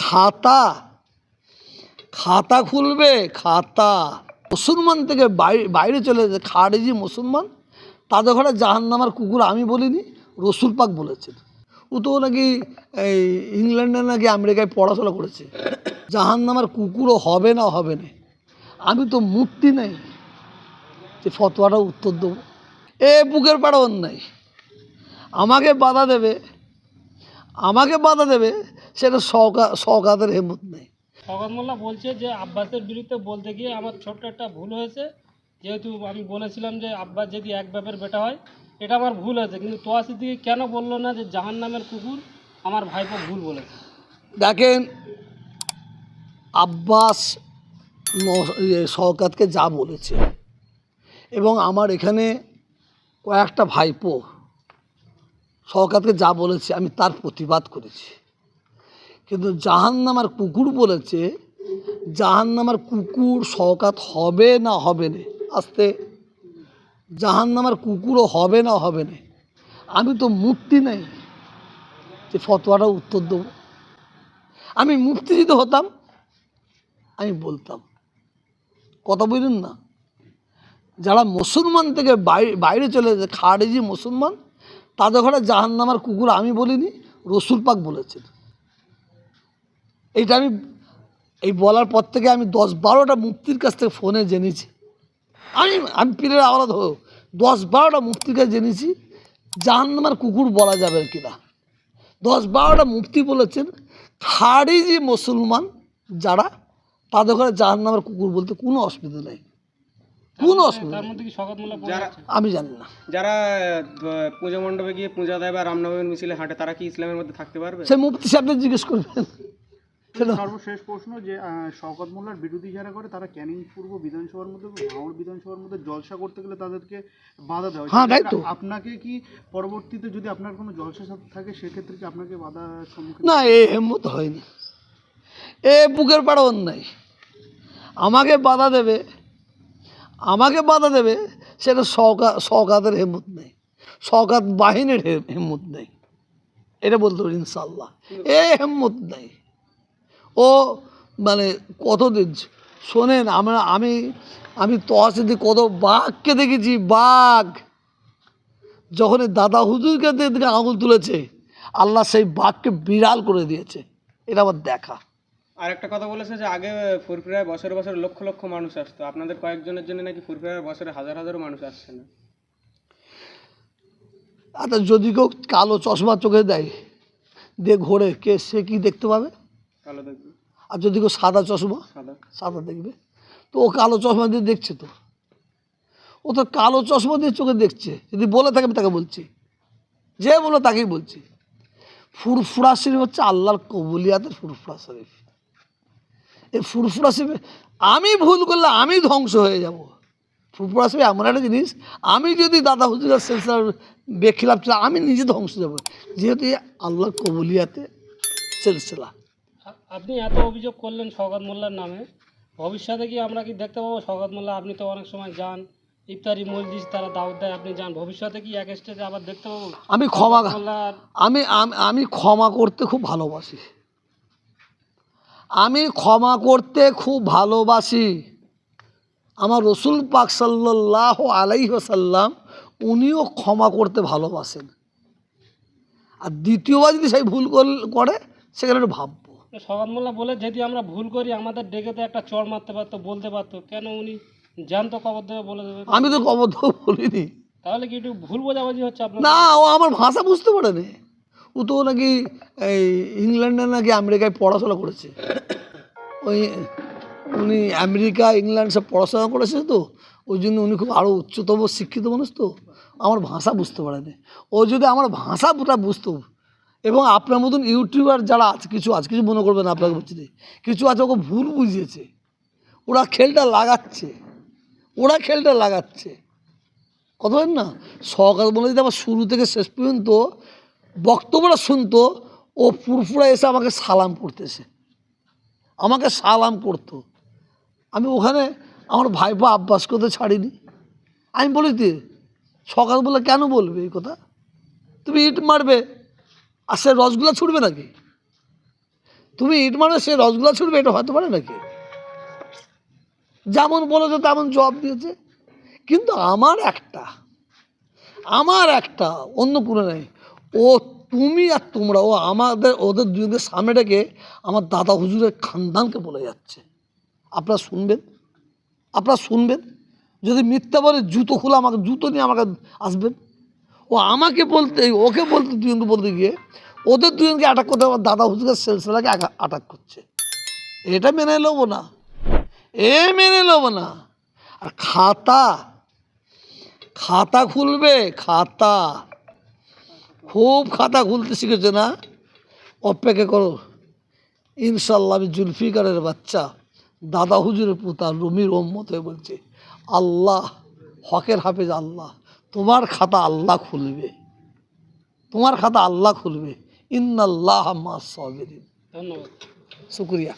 খাতা খাতা খুলবে, খাতা। মুসলমান থেকে বাইরে চলে যাচ্ছে, খারেজি মুসলমান, তাদের ঘরে জাহান্নামের কুকুর আমি বলিনি, রসুল পাক বলেছেন। ও তো নাকি এই ইংল্যান্ডে নাকি আমেরিকায় পড়াশোনা করেছে। জাহান্নামের কুকুরও হবে না, হবে না। আমি তো মূর্তি নেই যে ফতোয়াটা উত্তর দেবো। এ বুকের পাড়া অন্যায়, আমাকে বাধা দেবে, আমাকে বাধা দেবে, সেটা শওকাতের হিম্মত নেই। শওকত মোল্লা বলছে যে আব্বাসের বিরুদ্ধে বলতে গিয়ে আমার ছোট্ট একটা ভুল হয়েছে, যেহেতু আমি বলেছিলাম যে আব্বাস যদি এক বাপের বেটা হয়, এটা আমার ভুল হয়েছে। কিন্তু তোয়া সিদ্দিকী কেন বললো না যে জাহান্নামের কুকুর আমার ভাইপো ভুল বলেছে? দেখেন, আব্বাস শওকতকে যা বলেছে, এবং আমার এখানে কয়েকটা ভাইপো শওকতকে যা বলেছে আমি তার প্রতিবাদ করেছি। কিন্তু জাহান্নামের কুকুর বলেছে, জাহান্নামের কুকুর শওকত হবে না, হবে না। আস্তে, জাহান্নামের কুকুরও হবে না, হবে না। আমি তো মূর্তি নেই যে ফতোয়াটা উত্তর দেবো। আমি মুফতি যদি হতাম আমি বলতাম, কথা বুঝলেন না? যারা মুসলমান থেকে বাইরে চলে যাচ্ছে, খারেজি মুসলমান, তাদের ঘরে জাহান্নামের কুকুর আমি বলিনি, রসুল পাক বলেছেন। এইটা আমি এই বলার পর থেকে আমি 10-12টা মুফতির কাছ থেকে ফোনে জেনেছি। আমি পীরের আওলাদ হয়েও 10-12টা মুফতির কাছে জেনেছি জাহান্নামের কুকুর বলা যাবে কিনা। 10-12টা মুফতি বলেছেন খারিজি মুসলমান যারা, তাদের ঘরে জাহান্নামের কুকুর বলতে কোনো অসুবিধা নেই, কোনো অসুবিধা তার নেই। মধ্যে কি শওকত মোল্লা আমি জানি না। যারা পূজা মণ্ডপে গিয়ে পূজা দেয় বা রামনবমীর মিছিলে হাঁটে, তারা কি ইসলামের মধ্যে থাকতে পারবে? সে মুফতি সাহেবদের জিজ্ঞেস করবেন। সর্বশেষ প্রশ্ন, যে শওকত মোল্লার বিরোধী যারা করে তারা ক্যানিং পূর্ব বিধানসভার মধ্যে, ভাঙড় বিধানসভার মধ্যে জলসা করতে গেলে তাদেরকে বাধা দেওয়া হয়। হ্যাঁ, তাই তো। আপনাকে কি পরবর্তীতে যদি আপনার কোনো জলসা থাকে সেক্ষেত্রে কি আপনাকে বাধার সম্মুখীন? না, এ হিম্মত হয়নি। এ বুকের পাড়া অন্যায়, আমাকে বাধা দেবে, আমাকে বাধা দেবে, সেটা শওকাতের হিম্মত নেই, শওকাত বাহিনীর হিম্মত নেই। এটা বলতে পারি ইনশাল্লাহ, এ হিম্মত নেই। ও মানে কতদিন শোনেন, আমি তহসিদি কত বাঘকে দেখেছি, বাঘ যখন দাদা হুজুরকে দিকে আঙুল তুলেছে, আল্লাহ সেই বাঘকে বিড়াল করে দিয়েছে। এটা আমার দেখা। আর একটা কথা বলেছে যে আগে ফুরফুরায় বছরে বছরে লক্ষ লক্ষ মানুষ আসতো, আপনাদের কয়েকজনের জন্য নাকি ফুরফুরায় বছরে হাজার হাজারও মানুষ আসছে না। আচ্ছা, যদি কেউ কালো চশমা চোখে দেয় দিয়ে ঘোরে, সে কি দেখতে পাবে? কালো দেখবে। আর যদি কেউ সাদা চশমা, সাদা দেখবে। তো ও কালো চশমা দিয়ে দেখছে, তো ও তো কালো চশমা দিয়ে চোখে দেখছে। যদি বলে থাকে আমি তাকে বলছি, যে বলো তাকেই বলছি, ফুরফুরা শরীফ হচ্ছে আল্লাহর কবুলিয়াতের ফুরফুরা শরীফ। এই ফুরফুরা শরীফ আমি ভুল করলে আমি ধ্বংস হয়ে যাব। ফুরফুরা শরীফ এমন একটা জিনিস, আমি যদি দাদা হুজুরের সিলসিলার বেখিলাফ ছিল, আমি নিজে ধ্বংস যাব, যেহেতু আল্লাহর কবুলিয়াতে সিলসিলা। আপনি এত অভিযোগ করলেন শওকত মোল্লার নামে, ভবিষ্যতে কি আমরা কি দেখতে পাবো শওকত মোল্লা? আপনি তো অনেক সময় যান ইফতারি মজলিস, তারা দাওয়াত দেয়, আপনি যান, ভবিষ্যতে কি এক স্টেজে আবার দেখতে পাবো? আমি ক্ষমা করতে খুব ভালোবাসি, আমি ক্ষমা করতে খুব ভালোবাসি। আমার রসুল পাক সাল্লাল্লাহু আলাইহি ওয়াসাল্লাম উনিও ক্ষমা করতে ভালোবাসেন। আর দ্বিতীয়বার যদি সেই ভুল করে, সেখানে একটু ভাববো। শওকত মোল্লা বলে যদি আমরা ভুল করি আমাদের ডেকে তো একটা চড় মারতে পারতো, বলতে পারতো, কেন উনি জ্যান্ত কবর দেবে বলে দেবে? আমি তো কবর দেবো বলিনি। তাহলে কি একটু ভুল বোঝাবুঝি হচ্ছে আপনার? না, ও আমার ভাষা বুঝতে পারে না। ও তো নাকি এই ইংল্যান্ডে নাকি আমেরিকায় পড়াশোনা করেছে। ওই উনি আমেরিকা ইংল্যান্ড সব পড়াশোনা করেছে, তো ওই জন্য উনি খুব আরও উচ্চতম শিক্ষিত মানুষ, তো আমার ভাষা বুঝতে পারে না। ও যদি আমার ভাষাটা বুঝতো, এবং আপনার মতন ইউটিউবার যারা আছে, কিছু মনে করবেন আপনাকে বলছি, কিছু আছে ওকে ভুল বুঝিয়েছে, ওরা খেলটা লাগাচ্ছে, কথা বলেন না। সরকার বলে যদি আমার শুরু থেকে শেষ পর্যন্ত বক্তব্যটা শুনতো, ও ফুরফুরা এসে আমাকে সালাম করতো। আমি ওখানে আমার ভাইপো আব্বাসকে তো ছাড়িনি। আমি বলি, সকাল বলে কেন বলবে এই কথা? তুমি ইট মারবে আর সে রসগুলা ছুটবে নাকি? তুমি ইট মানে সে রসগোল্লা ছুটবে, এটা হতে পারে নাকি? যেমন বলেছে তেমন জবাব দিয়েছে। কিন্তু আমার একটা অন্য কোনো নেই। ও তুমি আর তোমরা, ও ওদের দুজনের সামনে ডেকে আমার দাদা হুজুরের খানদানকে বলে যাচ্ছে। আপনারা শুনবেন? যদি মিথ্যা বলে জুতো খুলে আমাকে, জুতো নিয়ে আমাকে আসবেন। ওকে বলতে দুজনকে বলতে গিয়ে ওদের দুজনকে অ্যাটাক করতে আমার দাদা হুজুরের সিলসিলাকে অ্যাটাক করছে। এটা মেনে নেবো না, মেনে নেবো না। আর খাতা খুলবে, খুব খাতা খুলতে শিখেছে না? অপেক্ষা করো, ইনশাল্লাহ। আমি জুলফিকারের বাচ্চা, দাদা হুজুরের পুতা, রুমির উম্মত হয়ে বলছে, আল্লাহ, হকের হাফেজ আল্লাহ, তোমার খাতা আল্লাহ খুলবে। ইন্নাল্লাহ মা'আস সাবিরিন। ধন্যবাদ। শুকরিয়া।